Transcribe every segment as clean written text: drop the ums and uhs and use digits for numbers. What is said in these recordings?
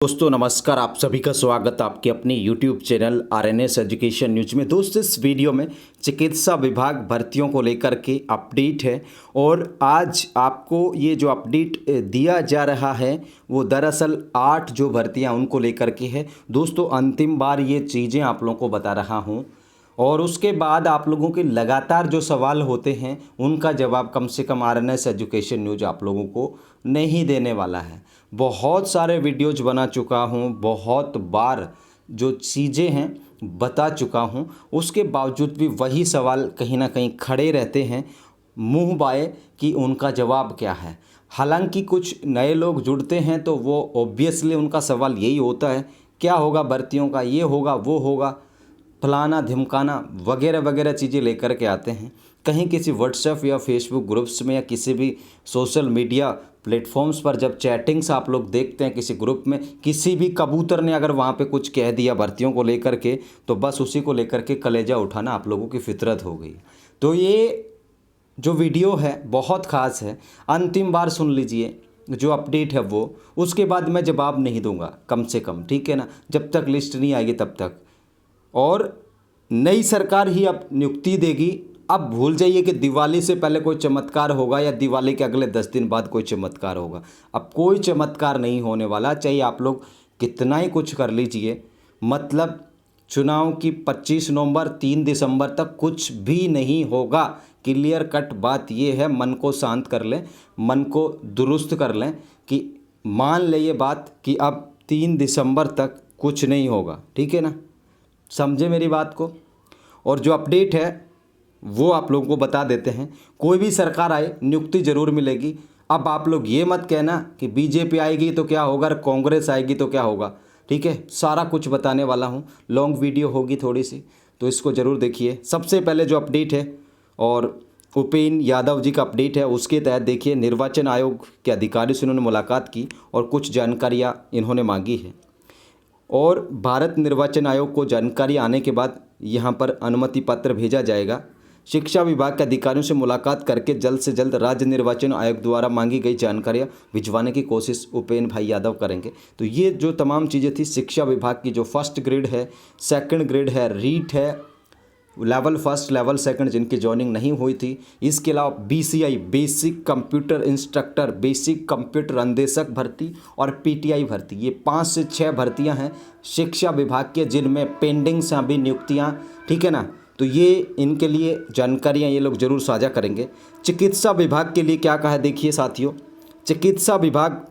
दोस्तों नमस्कार, आप सभी का स्वागत आपके अपने YouTube channel RNS education news में। दोस्तों इस वीडियो में चिकित्सा विभाग भर्तियों को लेकर के अपडेट है और आज आपको ये जो अपडेट दिया जा रहा है वो दरअसल 8 जो भर्तियां उनको लेकर के है। दोस्तों अंतिम बार ये चीज़ें आप लोगों को बता रहा हूँ और उसके बाद आप लोगों के लगातार जो सवाल होते हैं उनका जवाब कम से कम आरएनएस एजुकेशन न्यूज आप लोगों को नहीं देने वाला है। बहुत सारे वीडियोज बना चुका हूँ, बहुत बार जो चीज़ें हैं बता चुका हूँ, उसके बावजूद भी वही सवाल कहीं ना कहीं खड़े रहते हैं मुँह बाए कि उनका जवाब क्या है। हालांकि कुछ नए लोग जुड़ते हैं तो वो ऑब्वियसली उनका सवाल यही होता है क्या होगा भर्तियों का, ये होगा वो होगा, फलाना धिमकाना वगैरह वगैरह चीज़ें लेकर के आते हैं। कहीं किसी व्हाट्सएप या फेसबुक ग्रुप्स में या किसी भी सोशल मीडिया प्लेटफॉर्म्स पर जब चैटिंग्स आप लोग देखते हैं किसी ग्रुप में, किसी भी कबूतर ने अगर वहाँ पे कुछ कह दिया भर्तियों को लेकर के तो बस उसी को लेकर के कलेजा उठाना आप लोगों की फितरत हो गई। तो ये जो वीडियो है बहुत ख़ास है, अंतिम बार सुन लीजिए जो अपडेट है वो, उसके बाद मैं जवाब नहीं दूंगा कम से कम, ठीक है ना, जब तक लिस्ट नहीं आएगी तब तक। और नई सरकार ही अब नियुक्ति देगी। अब भूल जाइए कि दिवाली से पहले कोई चमत्कार होगा या दिवाली के अगले 10 दिन बाद कोई चमत्कार होगा। अब कोई चमत्कार नहीं होने वाला, चाहे आप लोग कितना ही कुछ कर लीजिए। मतलब चुनाव की 25 नवंबर 3 दिसंबर तक कुछ भी नहीं होगा। क्लियर कट बात ये है, मन को शांत कर लें, मन को दुरुस्त कर लें कि मान ले ये बात कि अब 3 दिसंबर तक कुछ नहीं होगा, ठीक है ना, समझे मेरी बात को। और जो अपडेट है वो आप लोगों को बता देते हैं। कोई भी सरकार आए नियुक्ति ज़रूर मिलेगी। अब आप लोग ये मत कहना कि बीजेपी आएगी तो क्या होगा, कांग्रेस आएगी तो क्या होगा, ठीक है, सारा कुछ बताने वाला हूँ। लॉन्ग वीडियो होगी थोड़ी सी तो इसको ज़रूर देखिए। सबसे पहले जो अपडेट है और उपेंद्र यादव जी का अपडेट है उसके तहत देखिए, निर्वाचन आयोग के अधिकारी से उन्होंने मुलाकात की और कुछ जानकारियाँ इन्होंने मांगी है और भारत निर्वाचन आयोग को जानकारी आने के बाद यहाँ पर अनुमति पत्र भेजा जाएगा। शिक्षा विभाग के अधिकारियों से मुलाकात करके जल्द से जल्द राज्य निर्वाचन आयोग द्वारा मांगी गई जानकारियाँ भिजवाने की कोशिश उपेंद्र भाई यादव करेंगे। तो ये जो तमाम चीज़ें थी शिक्षा विभाग की, जो फर्स्ट ग्रेड है, सेकंड ग्रेड है, रीट है, लेवल फर्स्ट लेवल सेकंड जिनकी जॉइनिंग नहीं हुई थी, इसके अलावा BCI basic computer instructor, basic computer अनुदेशक भर्ती और पीटीआई भर्ती, ये 5 से 6 भर्तियां हैं शिक्षा विभाग के जिनमें पेंडिंग से अभी नियुक्तियां, ठीक है ना। तो ये इनके लिए जानकारियां ये लोग ज़रूर साझा करेंगे। चिकित्सा विभाग के लिए क्या कहा है देखिए साथियों, चिकित्सा विभाग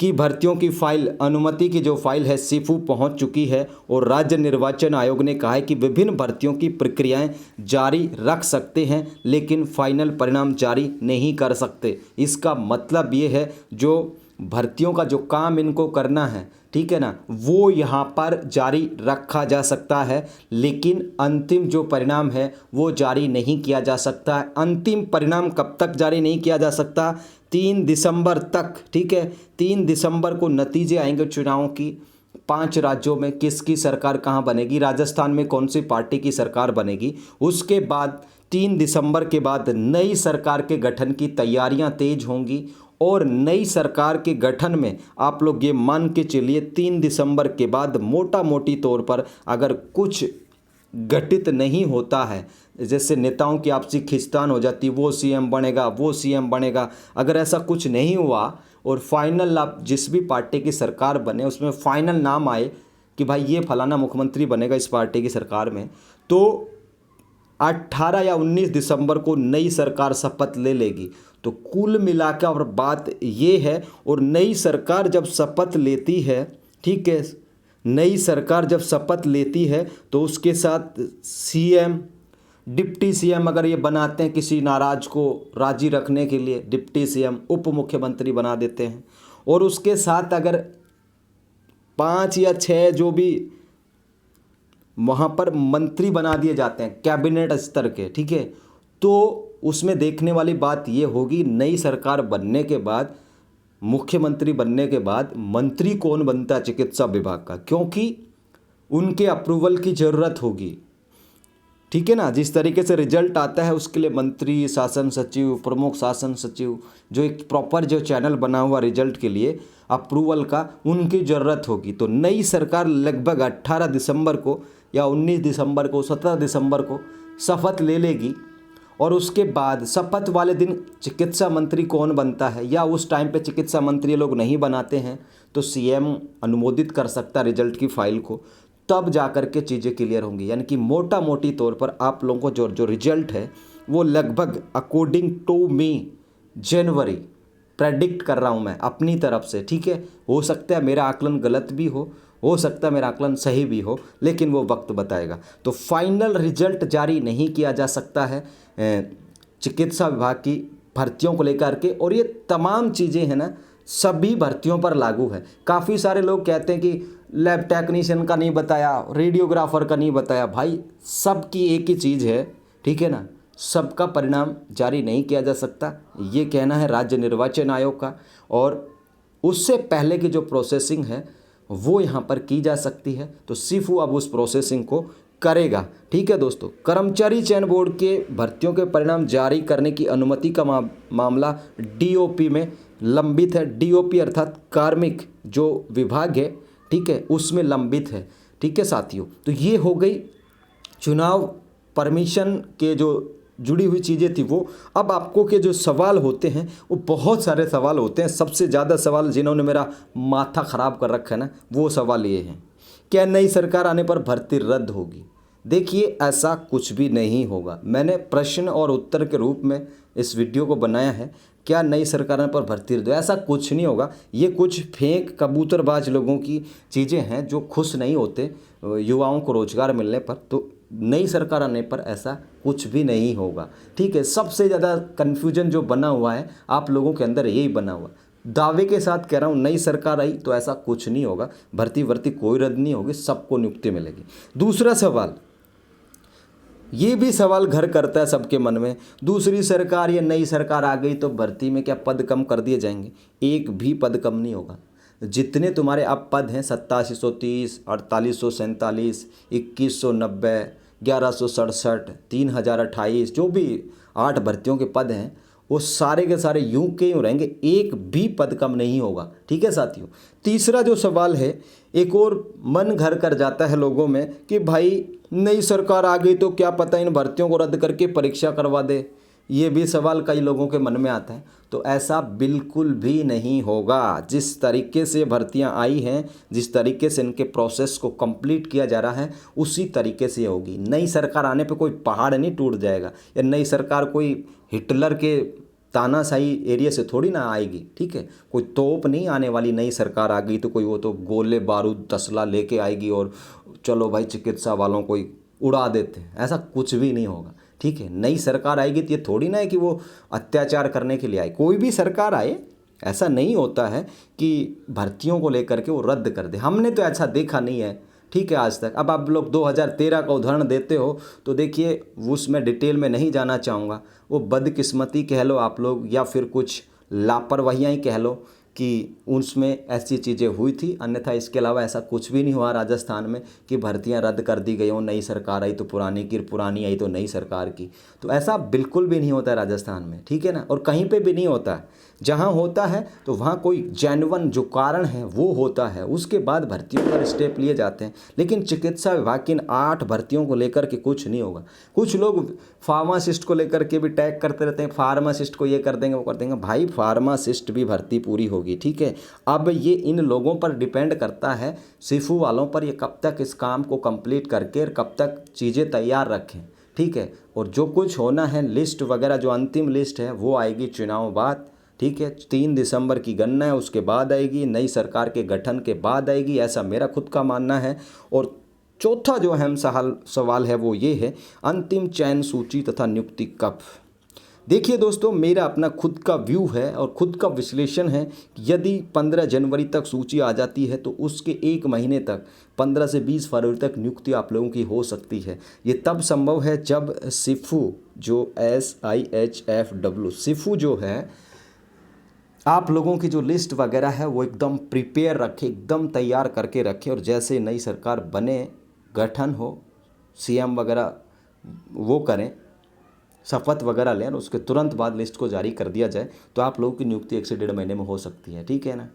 की भर्तियों की फाइल, अनुमति की जो फाइल है सीफू पहुंच चुकी है और राज्य निर्वाचन आयोग ने कहा है कि विभिन्न भर्तियों की प्रक्रियाएं जारी रख सकते हैं लेकिन फाइनल परिणाम जारी नहीं कर सकते। इसका मतलब ये है जो भर्तियों का जो काम इनको करना है, ठीक है ना, वो यहाँ पर जारी रखा जा सकता है लेकिन अंतिम जो परिणाम है वो जारी नहीं किया जा सकता है। अंतिम परिणाम कब तक जारी नहीं किया जा सकता? 3 दिसंबर तक, ठीक है। 3 दिसंबर को नतीजे आएंगे चुनावों की। 5 राज्यों में किसकी सरकार कहाँ बनेगी, राजस्थान में कौन सी पार्टी की सरकार बनेगी। उसके बाद 3 दिसंबर के बाद नई सरकार के गठन की तैयारियां तेज होंगी और नई सरकार के गठन में आप लोग ये मान के चलिए 3 दिसंबर के बाद मोटा मोटी तौर पर अगर कुछ गठित नहीं होता है, जैसे नेताओं की आपसी खींचतान हो जाती, वो सीएम बनेगा वो सीएम बनेगा, अगर ऐसा कुछ नहीं हुआ और फाइनल आप जिस भी पार्टी की सरकार बने उसमें फाइनल नाम आए कि भाई ये फलाना मुख्यमंत्री बनेगा इस पार्टी की सरकार में, तो 18 या 19 दिसंबर को नई सरकार शपथ ले लेगी। तो कुल मिलाकर और बात ये है, और नई सरकार जब शपथ लेती है, ठीक है, नई सरकार जब शपथ लेती है तो उसके साथ सीएम, डिप्टी सीएम अगर ये बनाते हैं, किसी नाराज को राजी रखने के लिए डिप्टी सीएम, उप मुख्यमंत्री बना देते हैं और उसके साथ अगर 5 या 6 जो भी वहाँ पर मंत्री बना दिए जाते हैं कैबिनेट स्तर के, ठीक है, तो उसमें देखने वाली बात ये होगी नई सरकार बनने के बाद, मुख्यमंत्री बनने के बाद मंत्री कौन बनता है चिकित्सा विभाग का, क्योंकि उनके अप्रूवल की ज़रूरत होगी। ठीक है ना। जिस तरीके से रिजल्ट आता है उसके लिए मंत्री, शासन सचिव, प्रमुख शासन सचिव, जो एक प्रॉपर जो चैनल बना हुआ रिजल्ट के लिए अप्रूवल का, उनकी ज़रूरत होगी। तो नई सरकार लगभग 18 दिसंबर को या 19 दिसंबर को, 17 दिसंबर को शपथ ले लेगी। और उसके बाद शपथ वाले दिन चिकित्सा मंत्री कौन बनता है, या उस टाइम पे चिकित्सा मंत्री लोग नहीं बनाते हैं तो सीएम अनुमोदित कर सकता रिजल्ट की फाइल को, तब जा कर के चीज़ें क्लियर होंगी। यानी कि मोटा मोटी तौर पर आप लोगों को जो रिजल्ट है वो लगभग अकॉर्डिंग टू मी जनवरी प्रेडिक्ट कर रहा हूँ मैं अपनी तरफ से, ठीक है। हो सकता है मेरा आकलन गलत भी हो सकता है मेरा आकलन सही भी हो, लेकिन वो वक्त बताएगा। तो फाइनल रिजल्ट जारी नहीं किया जा सकता है चिकित्सा विभाग की भर्तियों को लेकर के। और ये तमाम चीज़ें हैं ना, सभी भर्तियों पर लागू है। काफ़ी सारे लोग कहते हैं कि लैब टेक्नीशियन का नहीं बताया, रेडियोग्राफर का नहीं बताया। भाई सबकी एक ही चीज़ है, ठीक है ना। सबका परिणाम जारी नहीं किया जा सकता, ये कहना है राज्य निर्वाचन आयोग का। और उससे पहले की जो प्रोसेसिंग है वो यहाँ पर की जा सकती है। तो सीफू अब उस प्रोसेसिंग को करेगा, ठीक है दोस्तों। कर्मचारी चयन बोर्ड के भर्तियों के परिणाम जारी करने की अनुमति का मामला डीओपी में लंबित है। डीओपी अर्थात कार्मिक जो विभाग है, ठीक है, उसमें लंबित है, ठीक है साथियों। तो ये हो गई चुनाव परमिशन के जो जुड़ी हुई चीज़ें थी वो। अब आपको के जो सवाल होते हैं वो बहुत सारे सवाल होते हैं। सबसे ज़्यादा सवाल जिन्होंने मेरा माथा ख़राब कर रखा है ना, वो सवाल ये हैं, क्या नई सरकार आने पर भर्ती रद्द होगी? देखिए ऐसा कुछ भी नहीं होगा। मैंने प्रश्न और उत्तर के रूप में इस वीडियो को बनाया है, क्या नई सरकार आने पर भर्ती रद्द? ऐसा कुछ नहीं होगा। ये कुछ फेक कबूतरबाज लोगों की चीज़ें हैं जो खुश नहीं होते युवाओं को रोजगार मिलने पर। तो नई सरकार आने पर ऐसा कुछ भी नहीं होगा, ठीक है। सबसे ज़्यादा कन्फ्यूजन जो बना हुआ है आप लोगों के अंदर यही बना हुआ। दावे के साथ कह रहा हूँ नई सरकार आई तो ऐसा कुछ नहीं होगा, भर्ती कोई रद्द नहीं होगी, सबको नियुक्ति मिलेगी। दूसरा सवाल, ये भी सवाल घर करता है सबके मन में, दूसरी सरकार या नई सरकार आ गई तो भर्ती में क्या पद कम कर दिए जाएंगे? एक भी पद कम नहीं होगा। जितने तुम्हारे अब पद हैं 8730, 4847, 2190, 1167, 3028, जो भी 8 भर्तियों के पद हैं वो सारे के सारे यूं के यूं रहेंगे, एक भी पद कम नहीं होगा, ठीक है साथियों। तीसरा जो सवाल है, एक और मन घर कर जाता है लोगों में कि भाई नई सरकार आ गई तो क्या पता इन भर्तियों को रद्द करके परीक्षा करवा दे। ये भी सवाल कई लोगों के मन में आता है। तो ऐसा बिल्कुल भी नहीं होगा। जिस तरीके से भर्तियां आई हैं, जिस तरीके से इनके प्रोसेस को कंप्लीट किया जा रहा है, उसी तरीके से होगी। नई सरकार आने पे कोई पहाड़ नहीं टूट जाएगा, या नई सरकार कोई हिटलर के तानाशाही एरिया से थोड़ी ना आएगी, ठीक है। कोई तोप नहीं आने वाली। नई सरकार आ गई तो कोई वो तो गोले बारूद तसला लेके आएगी और चलो भाई चिकित्सा वालों को उड़ा देते हैं, ऐसा कुछ भी नहीं होगा, ठीक है। नई सरकार आएगी तो ये थोड़ी ना है कि वो अत्याचार करने के लिए आए। कोई भी सरकार आए ऐसा नहीं होता है कि भर्तियों को लेकर के वो रद्द कर दे। हमने तो ऐसा देखा नहीं है, ठीक है, आज तक। अब आप लोग 2013 का उदाहरण देते हो तो देखिए उसमें डिटेल में नहीं जाना चाहूँगा। वो बदकिस्मती कह लो आप लोग, या फिर कुछ लापरवाहियाँ ही कह लो कि उसमें ऐसी चीज़ें हुई थी। अन्यथा इसके अलावा ऐसा कुछ भी नहीं हुआ राजस्थान में कि भर्तियां रद्द कर दी गई हों, नई सरकार आई तो पुरानी की, पुरानी आई तो नई सरकार की। तो ऐसा बिल्कुल भी नहीं होता है राजस्थान में, ठीक है ना। और कहीं पे भी नहीं होता है। जहाँ होता है तो वहाँ कोई जेन्युइन जो कारण है वो होता है, उसके बाद भर्तियों पर स्टेप लिए जाते हैं। लेकिन चिकित्सा विभाग की इन 8 भर्तियों को लेकर के कुछ नहीं होगा। कुछ लोग फार्मासिस्ट को लेकर के भी टैग करते रहते हैं, फार्मासिस्ट को ये कर देंगे वो कर देंगे। भाई फार्मासिस्ट भी भर्ती पूरी होगी, ठीक है। अब ये इन लोगों पर डिपेंड करता है, सीफू वालों पर, ये कब तक इस काम को कंप्लीट करके और कब तक चीज़ें तैयार रखें, ठीक है। और जो कुछ होना है, लिस्ट वगैरह जो अंतिम लिस्ट है वो आएगी चुनाव बाद, ठीक है। 3 दिसंबर की गणना है, उसके बाद आएगी, नई सरकार के गठन के बाद आएगी, ऐसा मेरा खुद का मानना है। और चौथा जो अहम सवाल है वो ये है, अंतिम चयन सूची तथा नियुक्ति कब? देखिए दोस्तों, मेरा अपना खुद का व्यू है और खुद का विश्लेषण है। यदि 15 जनवरी तक सूची आ जाती है तो उसके 1 महीने तक 15 से 20 फरवरी तक नियुक्ति आप लोगों की हो सकती है। ये तब संभव है जब सीफू जो SIHFW सीफू जो है, आप लोगों की जो लिस्ट वगैरह है वो एकदम प्रिपेयर रखे, एकदम तैयार करके रखे। और जैसे नई सरकार बने, गठन हो, CM वगैरह वो करें, शपथ वगैरह लें और उसके तुरंत बाद लिस्ट को जारी कर दिया जाए तो आप लोगों की नियुक्ति 1 से 1.5 महीने में हो सकती है, ठीक है ना।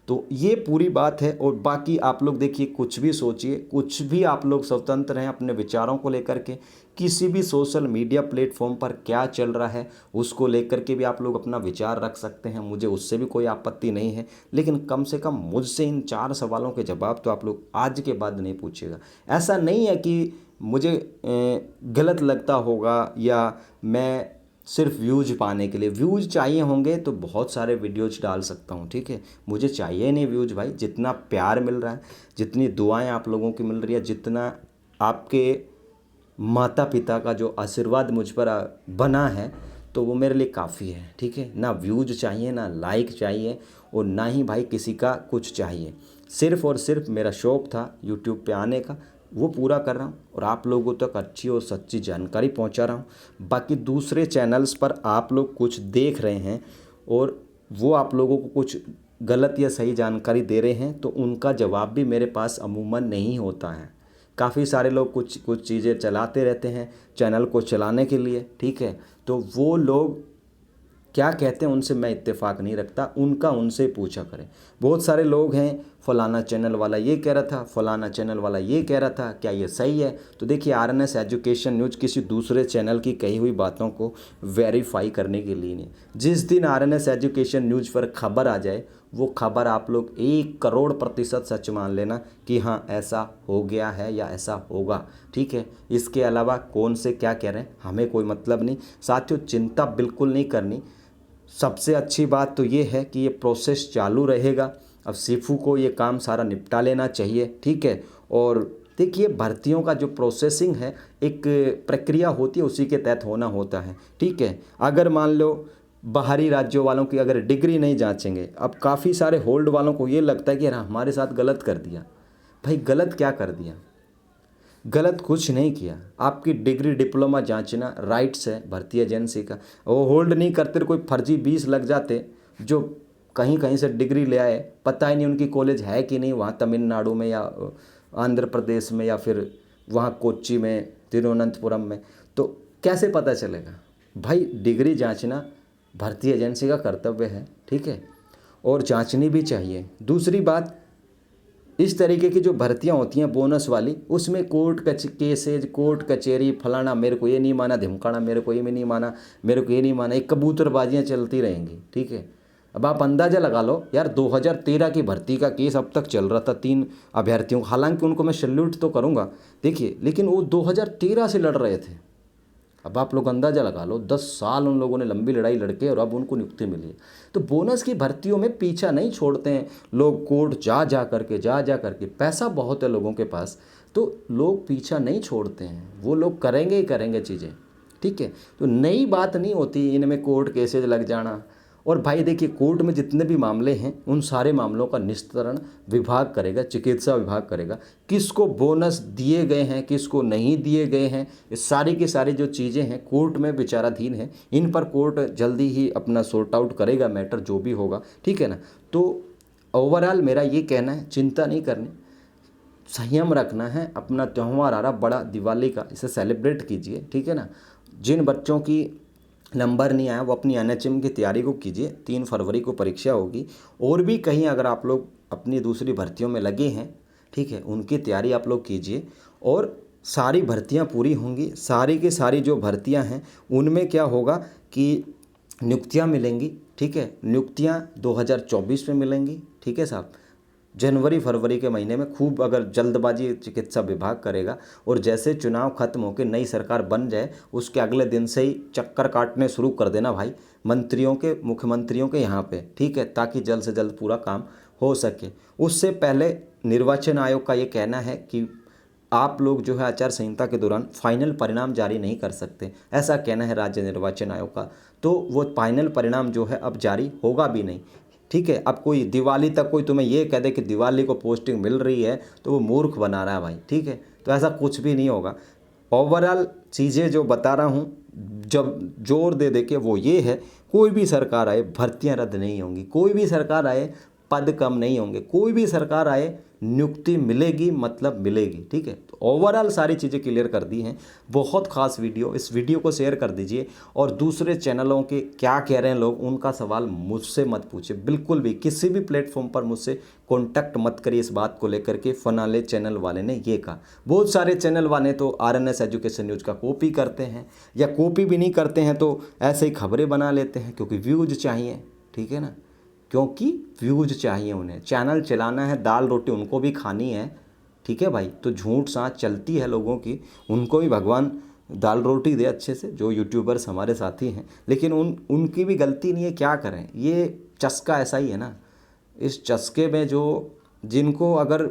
तो ये पूरी बात है। और बाकी आप लोग देखिए, कुछ भी सोचिए, कुछ भी आप लोग स्वतंत्र हैं अपने विचारों को लेकर के। किसी भी सोशल मीडिया प्लेटफॉर्म पर क्या चल रहा है उसको लेकर के भी आप लोग अपना विचार रख सकते हैं, मुझे उससे भी कोई आपत्ति नहीं है। लेकिन कम से कम मुझसे इन 4 सवालों के जवाब तो आप लोग आज के बाद नहीं पूछिएगा। ऐसा नहीं है कि मुझे गलत लगता होगा या मैं सिर्फ व्यूज पाने के लिए, व्यूज चाहिए होंगे तो बहुत सारे वीडियोज डाल सकता हूँ, ठीक है। मुझे चाहिए नहीं व्यूज भाई, जितना प्यार मिल रहा है, जितनी दुआएं आप लोगों की मिल रही है, जितना आपके माता पिता का जो आशीर्वाद मुझ पर बना है, तो वो मेरे लिए काफ़ी है, ठीक है। ना व्यूज चाहिए, ना लाइक चाहिए, और ना ही भाई किसी का कुछ चाहिए। सिर्फ़ और सिर्फ मेरा शौक़ था यूट्यूब पे आने का, वो पूरा कर रहा हूँ और आप लोगों तक अच्छी और सच्ची जानकारी पहुँचा रहा हूँ। बाकी दूसरे चैनल्स पर आप लोग कुछ देख रहे हैं और वो आप लोगों को कुछ गलत या सही जानकारी दे रहे हैं, तो उनका जवाब भी मेरे पास अमूमन नहीं होता है। काफ़ी सारे लोग कुछ कुछ चीज़ें चलाते रहते हैं चैनल को चलाने के लिए, ठीक है। तो वो लोग क्या कहते हैं उनसे मैं इत्तेफाक नहीं रखता, उनका उनसे पूछा करें। बहुत सारे लोग हैं, फलाना चैनल वाला ये कह रहा था, फलाना चैनल वाला ये कह रहा था, क्या ये सही है? तो देखिए, आरएनएस एजुकेशन न्यूज़ किसी दूसरे चैनल की कही हुई बातों को वेरीफाई करने के लिए नहीं। जिस दिन आरएनएस एजुकेशन न्यूज़ पर खबर आ जाए, वो खबर आप लोग 1,000,000% सच मान लेना कि हाँ ऐसा हो गया है या ऐसा होगा, ठीक है। इसके अलावा कौन से क्या कह रहे हैं हमें कोई मतलब नहीं। साथियों, चिंता बिल्कुल नहीं करनी। सबसे अच्छी बात तो ये है कि ये प्रोसेस चालू रहेगा। अब सीफू को ये काम सारा निपटा लेना चाहिए, ठीक है। और देखिए, भर्तियों का जो प्रोसेसिंग है, एक प्रक्रिया होती है, उसी के तहत होना होता है, ठीक है। अगर मान लो बाहरी राज्यों वालों की अगर डिग्री नहीं जांचेंगे, अब काफ़ी सारे होल्ड वालों को ये लगता है कि यार हमारे साथ गलत कर दिया। भाई गलत क्या कर दिया? गलत कुछ नहीं किया। आपकी डिग्री डिप्लोमा जांचना राइट्स है भर्ती एजेंसी का। वो होल्ड नहीं करते, कोई फर्जी 20 लग जाते जो कहीं कहीं से डिग्री ले आए, पता ही नहीं उनकी कॉलेज है कि नहीं वहाँ तमिलनाडु में या आंध्र प्रदेश में या फिर वहाँ कोच्चि में, तिरुवनंतपुरम में, तो कैसे पता चलेगा? भाई डिग्री जांचना भर्ती एजेंसी का कर्तव्य है, ठीक है, और जांचनी भी चाहिए। दूसरी बात, इस तरीके की जो भर्तियां होती हैं बोनस वाली, उसमें कोर्ट केसेज, कोर्ट कचहरी, फलाना मेरे को ये नहीं माना, धमकाना मेरे को ये भी नहीं माना, मेरे को ये नहीं माना, एक कबूतरबाजियाँ चलती रहेंगी, ठीक है। अब आप अंदाज़ा लगा लो यार, 2013 की भर्ती का केस अब तक चल रहा था 3 अभ्यर्थियों, हालांकि उनको मैं सैल्यूट तो करूँगा, देखिए, लेकिन वो 2013 से लड़ रहे थे। अब आप लोग अंदाज़ा लगा लो, 10 साल उन लोगों ने लंबी लड़ाई लड़के और अब उनको नियुक्ति मिली है। तो बोनस की भर्तियों में पीछा नहीं छोड़ते हैं लोग, कोर्ट जा करके पैसा बहुत है लोगों के पास, तो लोग पीछा नहीं छोड़ते हैं, वो लोग करेंगे ही करेंगे चीज़ें, ठीक है। तो नई बात नहीं होती इनमें कोर्ट केसेज लग जाना। और भाई देखिए, कोर्ट में जितने भी मामले हैं उन सारे मामलों का निस्तारण विभाग करेगा, चिकित्सा विभाग करेगा। किसको बोनस दिए गए हैं, किसको नहीं दिए गए हैं, ये सारी की सारी जो चीज़ें हैं कोर्ट में विचाराधीन हैं। इन पर कोर्ट जल्दी ही अपना सॉर्ट आउट करेगा मैटर, जो भी होगा, ठीक है ना। तो ओवरऑल मेरा ये कहना है, चिंता नहीं करनी, संयम रखना है। अपना त्यौहार आ रहा बड़ा दिवाली का, इसे सेलिब्रेट कीजिए, ठीक है ना। जिन बच्चों की नंबर नहीं आया वो अपनी एनएचएम की तैयारी को कीजिए, 3 फरवरी को परीक्षा होगी। और भी कहीं अगर आप लोग अपनी दूसरी भर्तियों में लगे हैं, ठीक है, उनकी तैयारी आप लोग कीजिए और सारी भर्तियां पूरी होंगी। सारी की सारी जो भर्तियां हैं उनमें क्या होगा कि नियुक्तियां मिलेंगी, ठीक है। नियुक्तियां 2024 में मिलेंगी, ठीक है साहब। जनवरी फरवरी के महीने में खूब अगर जल्दबाजी चिकित्सा विभाग करेगा और जैसे चुनाव खत्म होकर नई सरकार बन जाए उसके अगले दिन से ही चक्कर काटने शुरू कर देना भाई मंत्रियों के, मुख्यमंत्रियों के यहाँ पे, ठीक है, ताकि जल्द से जल्द पूरा काम हो सके। उससे पहले निर्वाचन आयोग का ये कहना है कि आप लोग जो है आचार संहिता के दौरान फाइनल परिणाम जारी नहीं कर सकते, ऐसा कहना है राज्य निर्वाचन आयोग का। तो वो फाइनल परिणाम जो है अब जारी होगा भी नहीं, ठीक है। अब कोई दिवाली तक कोई तुम्हें ये कह दे कि दिवाली को पोस्टिंग मिल रही है तो वो मूर्ख बना रहा है भाई, ठीक है। तो ऐसा कुछ भी नहीं होगा। ओवरऑल चीज़ें जो बता रहा हूँ, जब जोर दे के वो ये है, कोई भी सरकार आए भर्तियाँ रद्द नहीं होंगी, कोई भी सरकार आए पद कम नहीं होंगे, कोई भी सरकार आए नियुक्ति मिलेगी मतलब मिलेगी, ठीक है। तो ओवरऑल सारी चीज़ें क्लियर कर दी हैं। बहुत खास वीडियो, इस वीडियो को शेयर कर दीजिए और दूसरे चैनलों के क्या कह रहे हैं लोग उनका सवाल मुझसे मत पूछिए, बिल्कुल भी किसी भी प्लेटफॉर्म पर मुझसे कॉन्टैक्ट मत करिए इस बात को लेकर के फनाले चैनल वाले ने ये कहा। बहुत सारे चैनल वाले तो आरएनएस एजुकेशन न्यूज़ का कॉपी करते हैं, या कॉपी भी नहीं करते हैं तो ऐसे ही खबरें बना लेते हैं क्योंकि व्यूज़ चाहिए, ठीक है ना, क्योंकि व्यूज़ चाहिए उन्हें, चैनल चलाना है, दाल रोटी उनको भी खानी है, ठीक है भाई। तो झूठ सांस चलती है लोगों की, उनको भी भगवान दाल रोटी दे अच्छे से, जो यूट्यूबर्स हमारे साथी हैं, लेकिन उनकी भी गलती नहीं है, क्या करें, ये चस्का ऐसा ही है ना। इस चस्के में जो जिनको अगर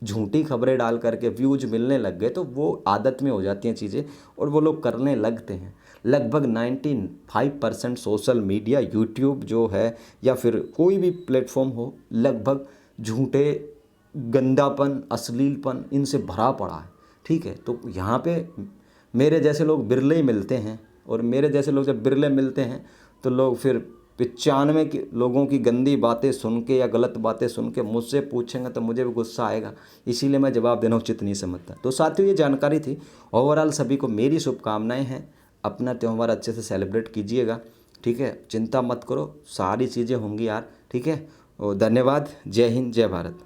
झूठी खबरें डाल करके व्यूज मिलने लग गए तो वो आदत में हो जाती हैं चीज़ें और वो लोग करने लगते हैं। लगभग 95% सोशल मीडिया, यूट्यूब जो है या फिर कोई भी प्लेटफॉर्म हो, लगभग झूठे, गंदापन, अश्लीलपन इनसे भरा पड़ा है, ठीक है। तो यहाँ पे मेरे जैसे लोग बिरले ही मिलते हैं, और मेरे जैसे लोग जब बिरले मिलते हैं तो लोग फिर 95 लोगों की गंदी बातें सुन के या गलत बातें सुन के मुझसे पूछेंगे तो मुझे भी गुस्सा आएगा, इसीलिए मैं जवाब देना उचित नहीं समझता। तो साथियों, ये जानकारी थी। ओवरऑल सभी को मेरी शुभकामनाएं हैं, अपना त्यौहार अच्छे से सेलिब्रेट कीजिएगा, ठीक है। चिंता मत करो, सारी चीज़ें होंगी यार, ठीक है। और धन्यवाद। जय हिंद, जय भारत।